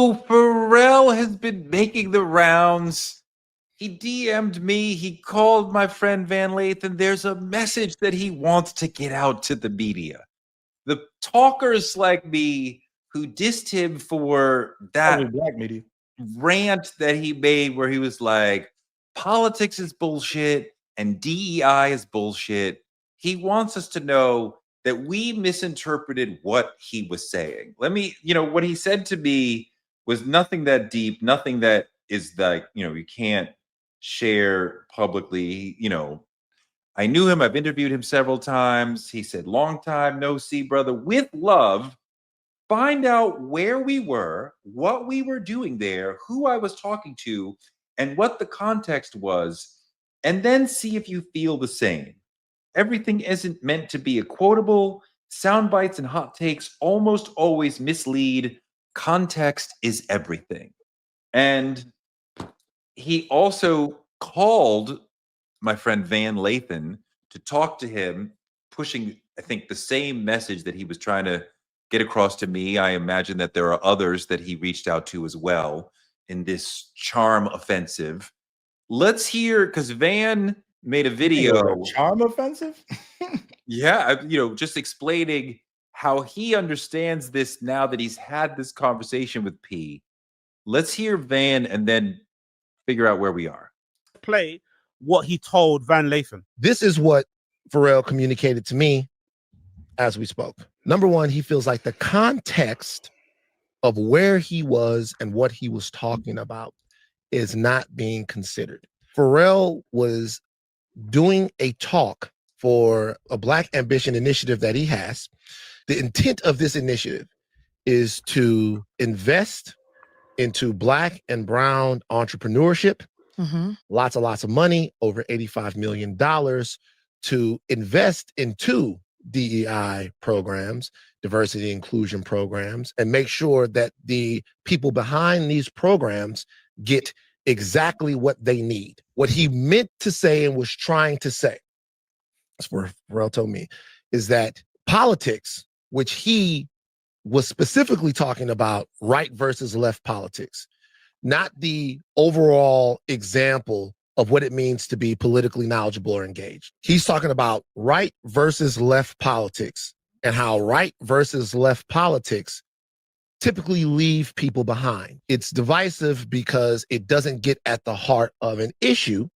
So Pharrell has been making the rounds. He DM'd me. He called my friend Van Lathan. There's a message that he wants to get out to the media. The talkers like me who dissed him for that black media rant that he made where he was like, politics is bullshit and DEI is bullshit. He wants us to know that we misinterpreted what he was saying. What he said to me was nothing that deep, nothing that is like, you can't share publicly. I knew him. I've interviewed him several times. He said, long time no see, brother. With love, find out where we were, what we were doing there, who I was talking to, and what the context was, and then see if you feel the same. Everything isn't meant to be a quotable. Sound bites and hot takes almost always mislead. Context is everything. And he also called my friend Van Lathan to talk to him, pushing, I think, the same message that he was trying to get across to me. I imagine that there are others that he reached out to as well in this charm offensive. Let's hear, because Van made a video. Charm offensive? Yeah, just explaining how he understands this now that he's had this conversation with P. Let's hear Van and then figure out where we are. Play what he told Van Lathan. This is what Pharrell communicated to me as we spoke. Number one, he feels like the context of where he was and what he was talking about is not being considered. Pharrell was doing a talk for a Black Ambition initiative that he has. The intent of this initiative is to invest into Black and brown entrepreneurship, lots of money, over $85 million to invest into DEI programs, diversity inclusion programs, and make sure that the people behind these programs get exactly what they need. What he meant to say and was trying to say, that's what Pharrell told me, is that politics, which he was specifically talking about right versus left politics, not the overall example of what it means to be politically knowledgeable or engaged. He's talking about right versus left politics and how right versus left politics typically leave people behind. It's divisive because it doesn't get at the heart of an issue.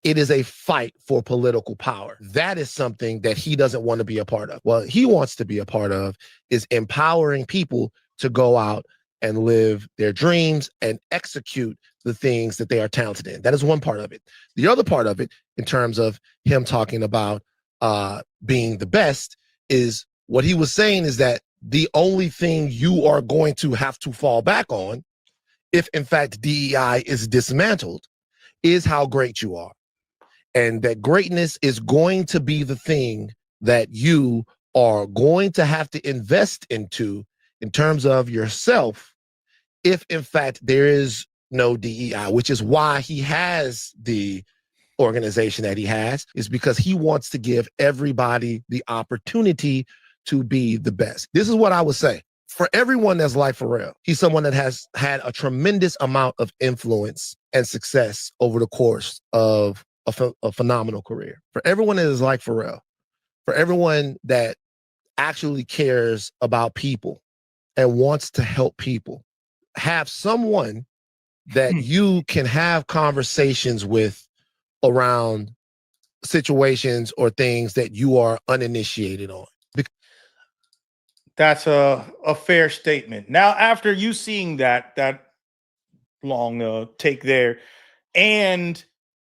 It is a fight for political power. That is something that he doesn't want to be a part of. What he wants to be a part of is empowering people to go out and live their dreams and execute the things that they are talented in. That is one part of it. The other part of it, in terms of him talking about being the best, is what he was saying is that the only thing you are going to have to fall back on, if in fact DEI is dismantled, is how great you are. And that greatness is going to be the thing that you are going to have to invest into in terms of yourself, if in fact there is no DEI, which is why he has the organization that he has, is because he wants to give everybody the opportunity to be the best. This is what I would say. For everyone that's like Pharrell, he's someone that has had a tremendous amount of influence and success over the course of a phenomenal career. For everyone that is like Pharrell, for everyone that actually cares about people and wants to help people, have someone that you can have conversations with around situations or things that you are uninitiated on. That's a fair statement. Now, after you seeing that long take there, and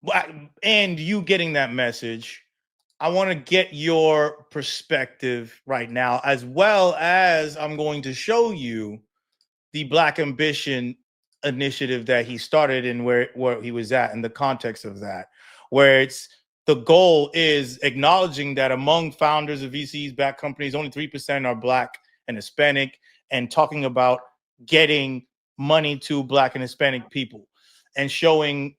you getting that message, I want to get your perspective right now, as well as I'm going to show you the Black Ambition initiative that he started and where he was at in the context of that, where it's the goal is acknowledging that among founders of VCs backed companies, only 3% are Black and Hispanic, and talking about getting money to Black and Hispanic people and showing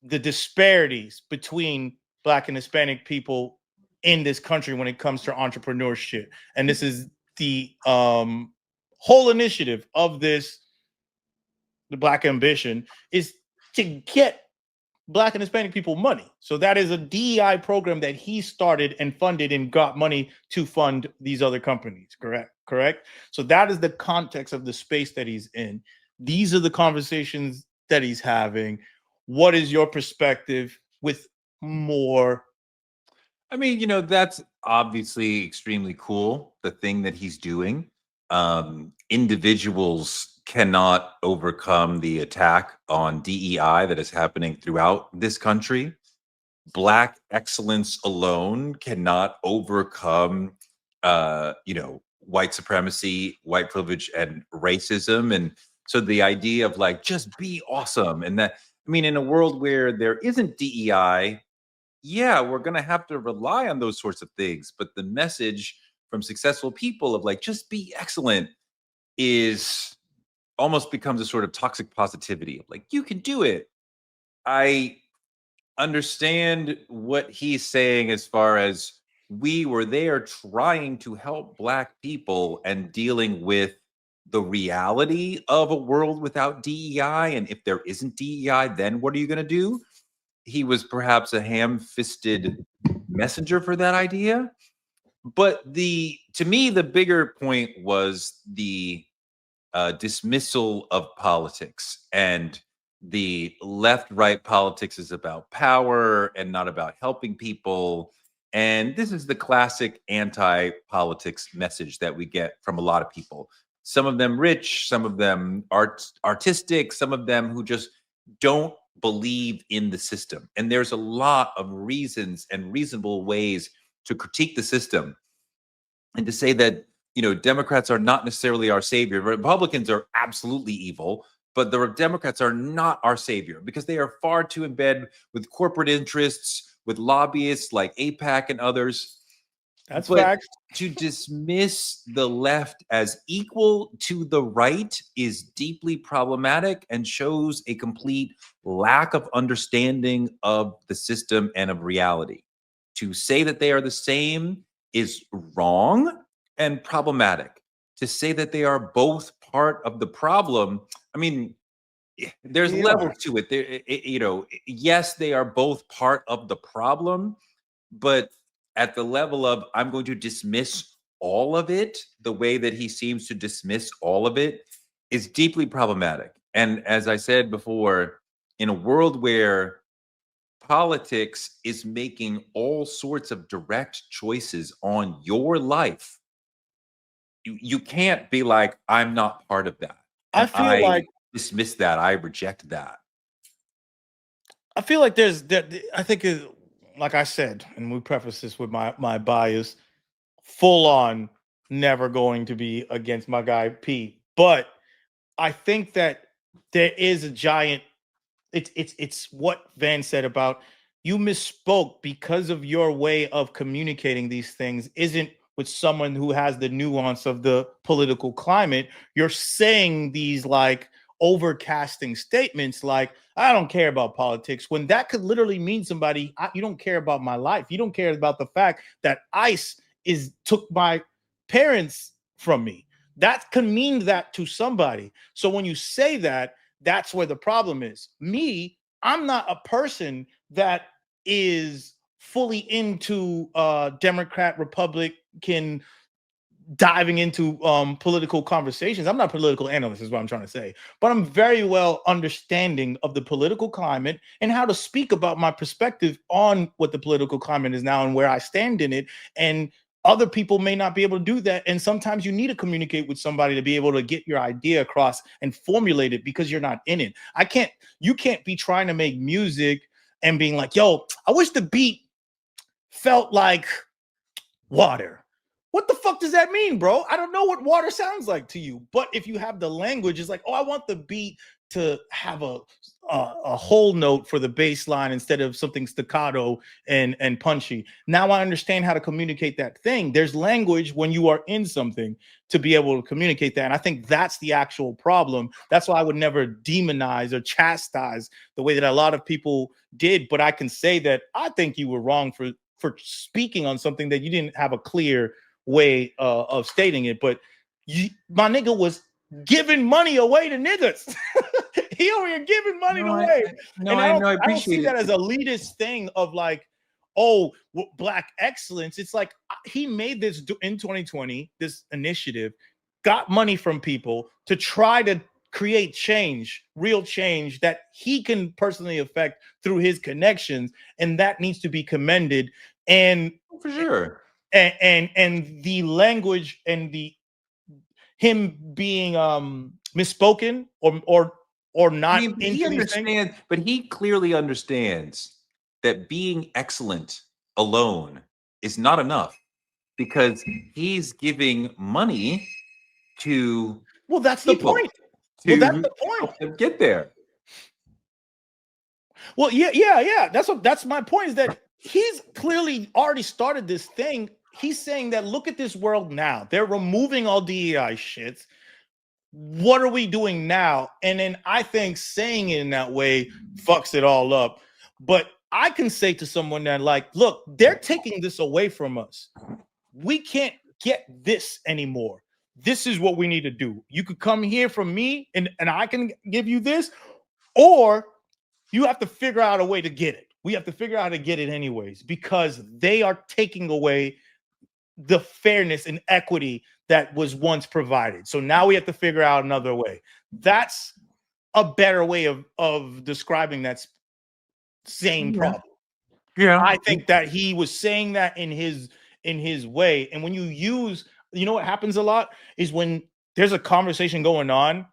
the disparities between Black and Hispanic people in this country when it comes to entrepreneurship. And this is the whole initiative of this the Black Ambition, is to get Black and Hispanic people money. So that is a DEI program that he started and funded and got money to fund these other companies. Correct. So that is the context of the space that he's in. These are the conversations that he's having. What is your perspective with more? I mean, that's obviously extremely cool, the thing that he's doing. Individuals cannot overcome the attack on DEI that is happening throughout this country. Black excellence alone cannot overcome, white supremacy, white privilege, and racism. And so the idea of like, just be awesome. And that, I mean, in a world where there isn't DEI, yeah, we're going to have to rely on those sorts of things. But the message from successful people of like, just be excellent is almost becomes a sort of toxic positivity of like, you can do it. I understand what he's saying as far as we were there trying to help Black people and dealing with the reality of a world without DEI. And if there isn't DEI, then what are you going to do? He was perhaps a ham-fisted messenger for that idea. But to me, the bigger point was the dismissal of politics, and the left-right politics is about power and not about helping people. And this is the classic anti-politics message that we get from a lot of people. Some of them rich, some of them artistic, some of them who just don't believe in the system. And there's a lot of reasons and reasonable ways to critique the system and to say that, Democrats are not necessarily our savior. Republicans are absolutely evil, but the Democrats are not our savior because they are far too in bed with corporate interests, with lobbyists like APAC and others. That's but facts. To dismiss the left as equal to the right is deeply problematic and shows a complete lack of understanding of the system and of reality. To say that they are the same is wrong and problematic. To say that they are both part of the problem, I mean, there's levels to it. Yes, they are both part of the problem, but at the level of I'm going to dismiss all of it, the way that he seems to dismiss all of it is deeply problematic. And as I said before, in a world where politics is making all sorts of direct choices on your life, you can't be like, I'm not part of that. I feel like dismiss that. I reject that. I feel like there's that. I think, like I said, and we preface this with my bias, full on never going to be against my guy P. But I think that there is a giant. It's what Van said about you misspoke because of your way of communicating these things isn't with someone who has the nuance of the political climate. You're saying these like overcasting statements like, I don't care about politics, when that could literally mean somebody, you don't care about my life. You don't care about the fact that ICE took my parents from me. That can mean that to somebody. So when you say that, that's where the problem is. Me, I'm not a person that is fully into Democrat, Republican, diving into political conversations. I'm not a political analyst, is what I'm trying to say, but I'm very well understanding of the political climate and how to speak about my perspective on what the political climate is now and where I stand in it. And other people may not be able to do that. And sometimes you need to communicate with somebody to be able to get your idea across and formulate it because you're not in it. You can't be trying to make music and being like, yo, I wish the beat felt like water. What the fuck does that mean, bro? I don't know what water sounds like to you. But if you have the language, it's like, oh, I want the beat to have a whole note for the bass line instead of something staccato and punchy. Now I understand how to communicate that thing. There's language when you are in something to be able to communicate that. And I think that's the actual problem. That's why I would never demonize or chastise the way that a lot of people did. But I can say that I think you were wrong for speaking on something that you didn't have a clear way of stating it. But my nigga was giving money away to niggas. he over here giving money No, away. And I I don't see appreciate that it. as a elitist thing of like, oh, black excellence. It's like he made this in 2020, this initiative, got money from people to try to create change, real change that he can personally affect through his connections, and that needs to be commended. And For sure. and the language and the him being misspoken or I not mean, but he into these things. understands, but he clearly understands that being excellent alone is not enough because he's giving money to Well, that's the people point. Well, that's to the point. help them get there. Well, yeah. That's my point, is that he's clearly already started this thing. He's saying that look at this world now. They're removing all DEI shits. What are we doing now? And then I think saying it in that way fucks it all up. But I can say to someone that, like, look, they're taking this away from us. We can't get this anymore. This is what we need to do. You could come here from me and I can give you this, or you have to figure out a way to get it. We have to figure out how to get it anyways, because they are taking away the fairness and equity that was once provided. So now we have to figure out another way. That's a better way of describing that same problem. Yeah. I think that he was saying that in his way. And when you use, you know what happens a lot is when there's a conversation going on,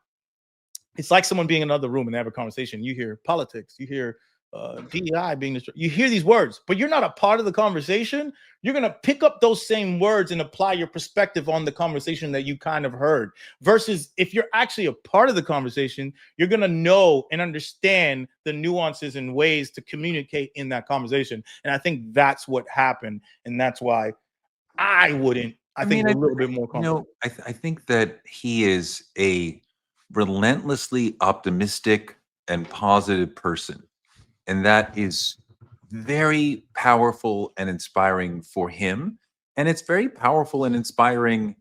it's like someone being in another room and they have a conversation. You hear politics, you hear DEI being destroyed. You hear these words, but you're not a part of the conversation. You're going to pick up those same words and apply your perspective on the conversation that you kind of heard. Versus if you're actually a part of the conversation, you're going to know and understand the nuances and ways to communicate in that conversation. And I think that's what happened. And that's why I think a little bit more comfortable. I think that he is a relentlessly optimistic and positive person. And that is very powerful and inspiring for him. And it's very powerful and inspiring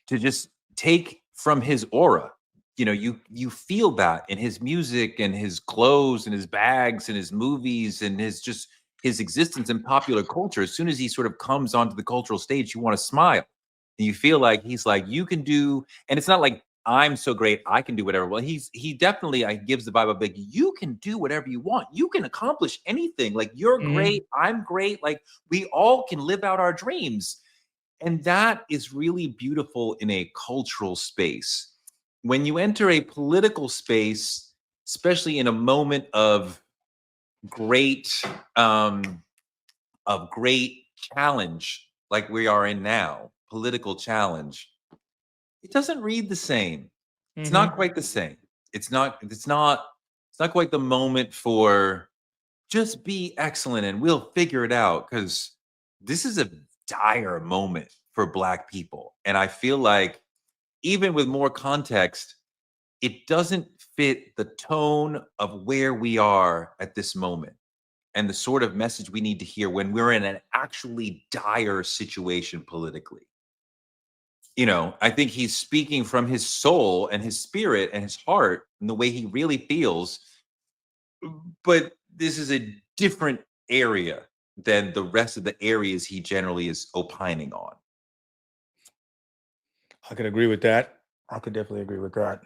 to just take from his aura. You feel that in his music and his clothes and his bags and his movies and his existence in popular culture. As soon as he sort of comes onto the cultural stage, you want to smile. And you feel like he's like, you can do, and it's not like I'm so great, I can do whatever. Well, he definitely gives the vibe of like, you can do whatever you want. You can accomplish anything. Like you're great, I'm great. Like we all can live out our dreams. And that is really beautiful in a cultural space. When you enter a political space, especially in a moment of great challenge like we are in now, political challenge, it doesn't read the same. It's not quite the same. It's not quite the moment for just be excellent and we'll figure it out, because this is a dire moment for Black people. And I feel like even with more context, it doesn't fit the tone of where we are at this moment and the sort of message we need to hear when we're in an actually dire situation politically. I think he's speaking from his soul and his spirit and his heart and the way he really feels. But this is a different area than the rest of the areas he generally is opining on. I could agree with that. I could definitely agree with that.